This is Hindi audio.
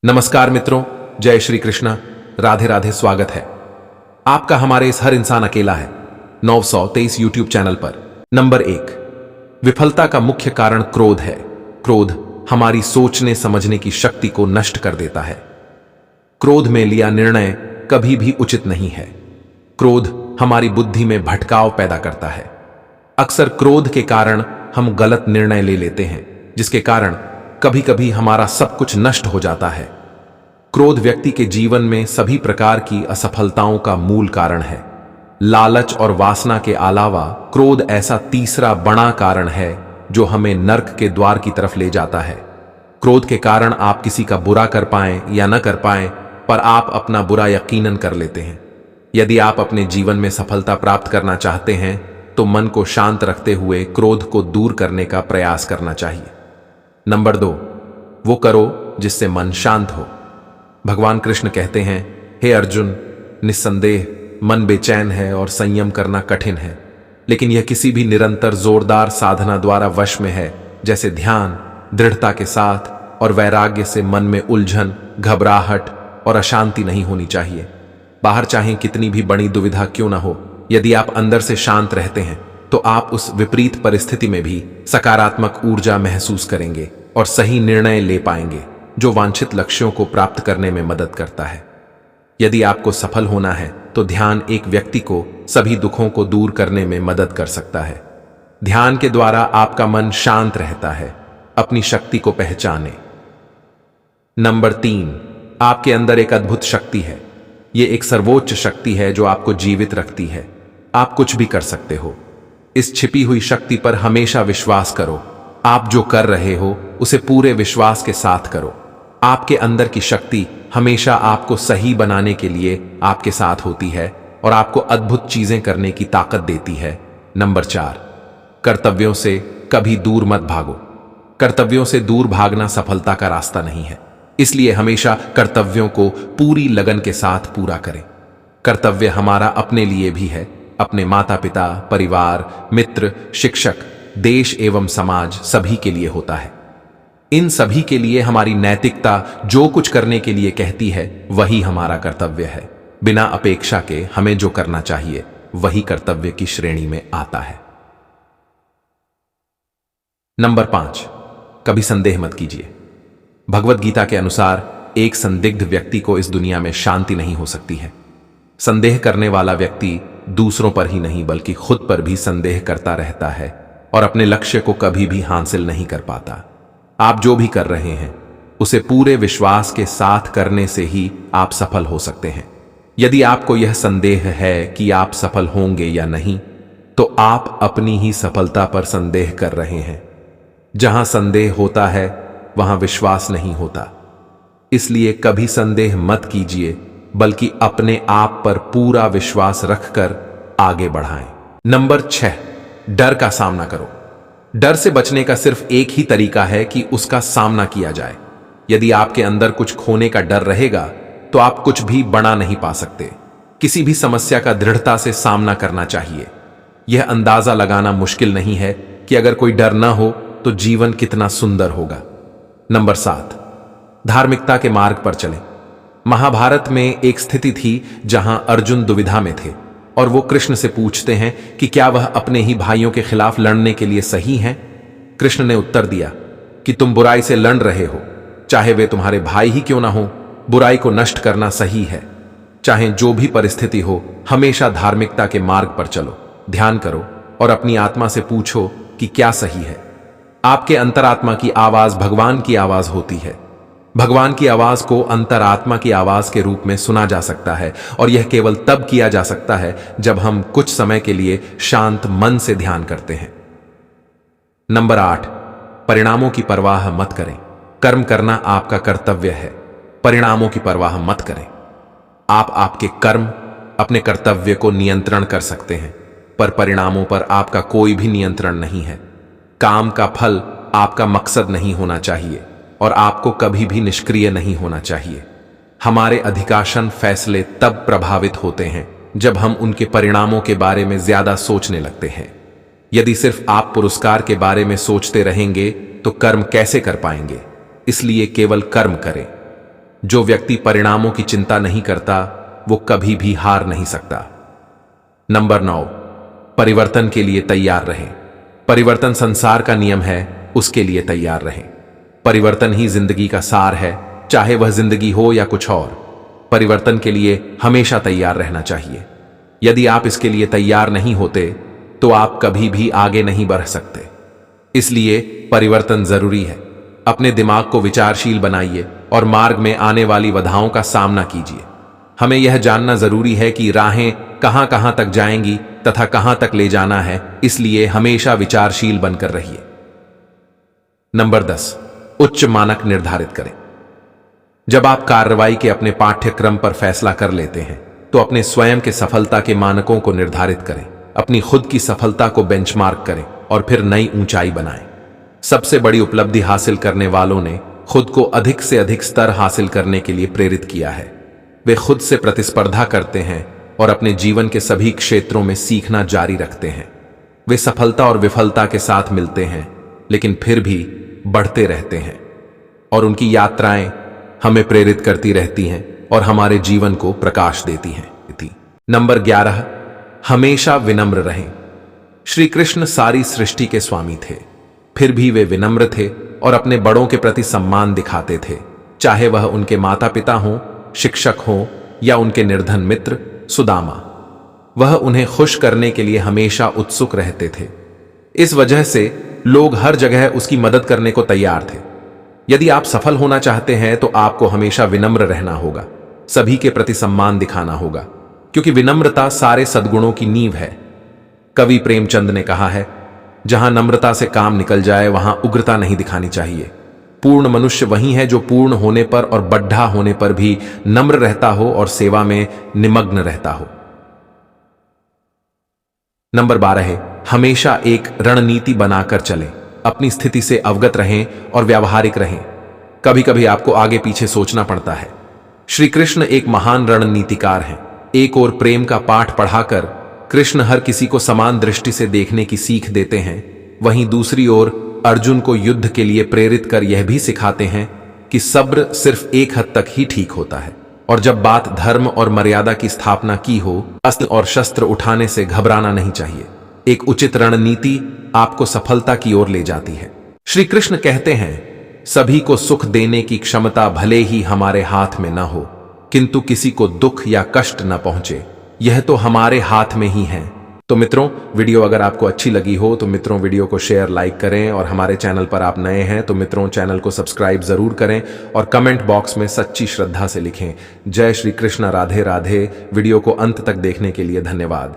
नमस्कार मित्रों, जय श्री कृष्ण, राधे राधे। स्वागत है आपका हमारे इस हर इंसान अकेला है 923 यूट्यूब चैनल पर। नंबर 1, विफलता का मुख्य कारण क्रोध है। क्रोध हमारी सोचने समझने की शक्ति को नष्ट कर देता है। क्रोध में लिया निर्णय कभी भी उचित नहीं है। क्रोध हमारी बुद्धि में भटकाव पैदा करता है। अक्सर क्रोध के कारण हम गलत निर्णय ले लेते हैं, जिसके कारण कभी कभी हमारा सब कुछ नष्ट हो जाता है। क्रोध व्यक्ति के जीवन में सभी प्रकार की असफलताओं का मूल कारण है। लालच और वासना के अलावा क्रोध ऐसा तीसरा बड़ा कारण है जो हमें नर्क के द्वार की तरफ ले जाता है। क्रोध के कारण आप किसी का बुरा कर पाएं या न कर पाएं, पर आप अपना बुरा यकीनन कर लेते हैं। यदि आप अपने जीवन में सफलता प्राप्त करना चाहते हैं तो मन को शांत रखते हुए क्रोध को दूर करने का प्रयास करना चाहिए। नंबर 2, वो करो जिससे मन शांत हो। भगवान कृष्ण कहते हैं, हे अर्जुन, निस्संदेह मन बेचैन है और संयम करना कठिन है, लेकिन यह किसी भी निरंतर जोरदार साधना द्वारा वश में है, जैसे ध्यान, दृढ़ता के साथ और वैराग्य से मन में उलझन, घबराहट और अशांति नहीं होनी चाहिए। बाहर चाहे कितनी भी बड़ी दुविधा क्यों ना हो, यदि आप अंदर से शांत रहते हैं तो आप उस विपरीत परिस्थिति में भी सकारात्मक ऊर्जा महसूस करेंगे और सही निर्णय ले पाएंगे, जो वांछित लक्ष्यों को प्राप्त करने में मदद करता है। यदि आपको सफल होना है तो ध्यान एक व्यक्ति को सभी दुखों को दूर करने में मदद कर सकता है। ध्यान के द्वारा आपका मन शांत रहता है। अपनी शक्ति को पहचाने। नंबर 3, आपके अंदर एक अद्भुत शक्ति है। यह एक सर्वोच्च शक्ति है जो आपको जीवित रखती है। आप कुछ भी कर सकते हो। इस छिपी हुई शक्ति पर हमेशा विश्वास करो। आप जो कर रहे हो उसे पूरे विश्वास के साथ करो। आपके अंदर की शक्ति हमेशा आपको सही बनाने के लिए आपके साथ होती है और आपको अद्भुत चीजें करने की ताकत देती है। नंबर 4, कर्तव्यों से कभी दूर मत भागो। कर्तव्यों से दूर भागना सफलता का रास्ता नहीं है, इसलिए हमेशा कर्तव्यों को पूरी लगन के साथ पूरा करें। कर्तव्य हमारा अपने लिए भी है, अपने माता पिता, परिवार, मित्र, शिक्षक, देश एवं समाज सभी के लिए होता है। इन सभी के लिए हमारी नैतिकता जो कुछ करने के लिए कहती है वही हमारा कर्तव्य है। बिना अपेक्षा के हमें जो करना चाहिए वही कर्तव्य की श्रेणी में आता है। नंबर 5, कभी संदेह मत कीजिए। भगवत गीता के अनुसार एक संदिग्ध व्यक्ति को इस दुनिया में शांति नहीं हो सकती है। संदेह करने वाला व्यक्ति दूसरों पर ही नहीं बल्कि खुद पर भी संदेह करता रहता है और अपने लक्ष्य को कभी भी हासिल नहीं कर पाता। आप जो भी कर रहे हैं उसे पूरे विश्वास के साथ करने से ही आप सफल हो सकते हैं। यदि आपको यह संदेह है कि आप सफल होंगे या नहीं, तो आप अपनी ही सफलता पर संदेह कर रहे हैं। जहां संदेह होता है वहां विश्वास नहीं होता। इसलिए कभी संदेह मत कीजिए, बल्कि अपने आप पर पूरा विश्वास रखकर आगे बढ़ाएं। नंबर 6, डर का सामना करो। डर से बचने का सिर्फ एक ही तरीका है कि उसका सामना किया जाए। यदि आपके अंदर कुछ खोने का डर रहेगा तो आप कुछ भी बना नहीं पा सकते। किसी भी समस्या का दृढ़ता से सामना करना चाहिए। यह अंदाजा लगाना मुश्किल नहीं है कि अगर कोई डर ना हो तो जीवन कितना सुंदर होगा। नंबर 7, धार्मिकता के मार्ग पर चलें। महाभारत में एक स्थिति थी जहां अर्जुन दुविधा में थे और वो कृष्ण से पूछते हैं कि क्या वह अपने ही भाइयों के खिलाफ लड़ने के लिए सही हैं? कृष्ण ने उत्तर दिया कि तुम बुराई से लड़ रहे हो, चाहे वे तुम्हारे भाई ही क्यों ना हो। बुराई को नष्ट करना सही है। चाहे जो भी परिस्थिति हो, हमेशा धार्मिकता के मार्ग पर चलो। ध्यान करो और अपनी आत्मा से पूछो कि क्या सही है। आपके अंतरात्मा की आवाज भगवान की आवाज होती है। भगवान की आवाज को अंतरात्मा की आवाज के रूप में सुना जा सकता है और यह केवल तब किया जा सकता है जब हम कुछ समय के लिए शांत मन से ध्यान करते हैं। नंबर 8, परिणामों की परवाह मत करें। कर्म करना आपका कर्तव्य है। परिणामों की परवाह मत करें। आप आपके कर्म, अपने कर्तव्य को नियंत्रण कर सकते हैं, पर परिणामों पर आपका कोई भी नियंत्रण नहीं है। काम का फल आपका मकसद नहीं होना चाहिए और आपको कभी भी निष्क्रिय नहीं होना चाहिए। हमारे अधिकांश फैसले तब प्रभावित होते हैं जब हम उनके परिणामों के बारे में ज्यादा सोचने लगते हैं। यदि सिर्फ आप पुरस्कार के बारे में सोचते रहेंगे तो कर्म कैसे कर पाएंगे? इसलिए केवल कर्म करें। जो व्यक्ति परिणामों की चिंता नहीं करता वो कभी भी हार नहीं सकता। नंबर 9, परिवर्तन के लिए तैयार रहें। परिवर्तन संसार का नियम है, उसके लिए तैयार रहें। परिवर्तन ही जिंदगी का सार है, चाहे वह जिंदगी हो या कुछ और। परिवर्तन के लिए हमेशा तैयार रहना चाहिए। यदि आप इसके लिए तैयार नहीं होते तो आप कभी भी आगे नहीं बढ़ सकते। इसलिए परिवर्तन जरूरी है। अपने दिमाग को विचारशील बनाइए और मार्ग में आने वाली बाधाओं का सामना कीजिए। हमें यह जानना जरूरी है कि राहें कहां कहां तक जाएंगी तथा कहां तक ले जाना है, इसलिए हमेशा विचारशील बनकर रहिए। नंबर 10, उच्च मानक निर्धारित करें। जब आप कार्रवाई के अपने पाठ्यक्रम पर फैसला कर लेते हैं तो अपने स्वयं के सफलता के मानकों को निर्धारित करें। अपनी खुद की सफलता को बेंचमार्क करें और फिर नई ऊंचाई बनाएं। सबसे बड़ी उपलब्धि हासिल करने वालों ने खुद को अधिक से अधिक स्तर हासिल करने के लिए प्रेरित किया है। वे खुद से प्रतिस्पर्धा करते हैं और अपने जीवन के सभी क्षेत्रों में सीखना जारी रखते हैं। वे सफलता और विफलता के साथ मिलते हैं लेकिन फिर भी बढ़ते रहते हैं और उनकी यात्राएं हमें प्रेरित करती रहती हैं और हमारे जीवन को प्रकाश देती हैं। नंबर 11, हमेशा विनम्र रहें। श्री कृष्ण सारी सृष्टि के स्वामी थे, फिर भी वे विनम्र थे और अपने बड़ों के प्रति सम्मान दिखाते थे, चाहे वह उनके माता पिता हों, शिक्षक हों या उनके निर्धन मित्र सुदामा। वह उन्हें खुश करने के लिए हमेशा उत्सुक रहते थे। इस वजह से लोग हर जगह उसकी मदद करने को तैयार थे। यदि आप सफल होना चाहते हैं तो आपको हमेशा विनम्र रहना होगा, सभी के प्रति सम्मान दिखाना होगा, क्योंकि विनम्रता सारे सद्गुणों की नींव है। कवि प्रेमचंद ने कहा है, जहां नम्रता से काम निकल जाए वहां उग्रता नहीं दिखानी चाहिए। पूर्ण मनुष्य वही है जो पूर्ण होने पर और बड्ढा होने पर भी नम्र रहता हो और सेवा में निमग्न रहता हो। नंबर 12 है, हमेशा एक रणनीति बनाकर चलें। अपनी स्थिति से अवगत रहें और व्यावहारिक रहें। कभी कभी आपको आगे पीछे सोचना पड़ता है। श्री कृष्ण एक महान रणनीतिकार हैं। एक ओर प्रेम का पाठ पढ़ाकर कृष्ण हर किसी को समान दृष्टि से देखने की सीख देते हैं, वहीं दूसरी ओर अर्जुन को युद्ध के लिए प्रेरित कर यह भी सिखाते हैं कि सब्र सिर्फ एक हद तक ही ठीक होता है और जब बात धर्म और मर्यादा की स्थापना की हो, अस्त्र और शस्त्र उठाने से घबराना नहीं चाहिए। एक उचित रणनीति आपको सफलता की ओर ले जाती है। श्री कृष्ण कहते हैं, सभी को सुख देने की क्षमता भले ही हमारे हाथ में न हो, किंतु किसी को दुख या कष्ट न पहुंचे, यह तो हमारे हाथ में ही है। तो मित्रों, वीडियो अगर आपको अच्छी लगी हो तो मित्रों वीडियो को शेयर लाइक करें और हमारे चैनल पर आप नए हैं तो मित्रों चैनल को सब्सक्राइब जरूर करें और कमेंट बॉक्स में सच्ची श्रद्धा से लिखें, जय श्री कृष्ण, राधे राधे। वीडियो को अंत तक देखने के लिए धन्यवाद।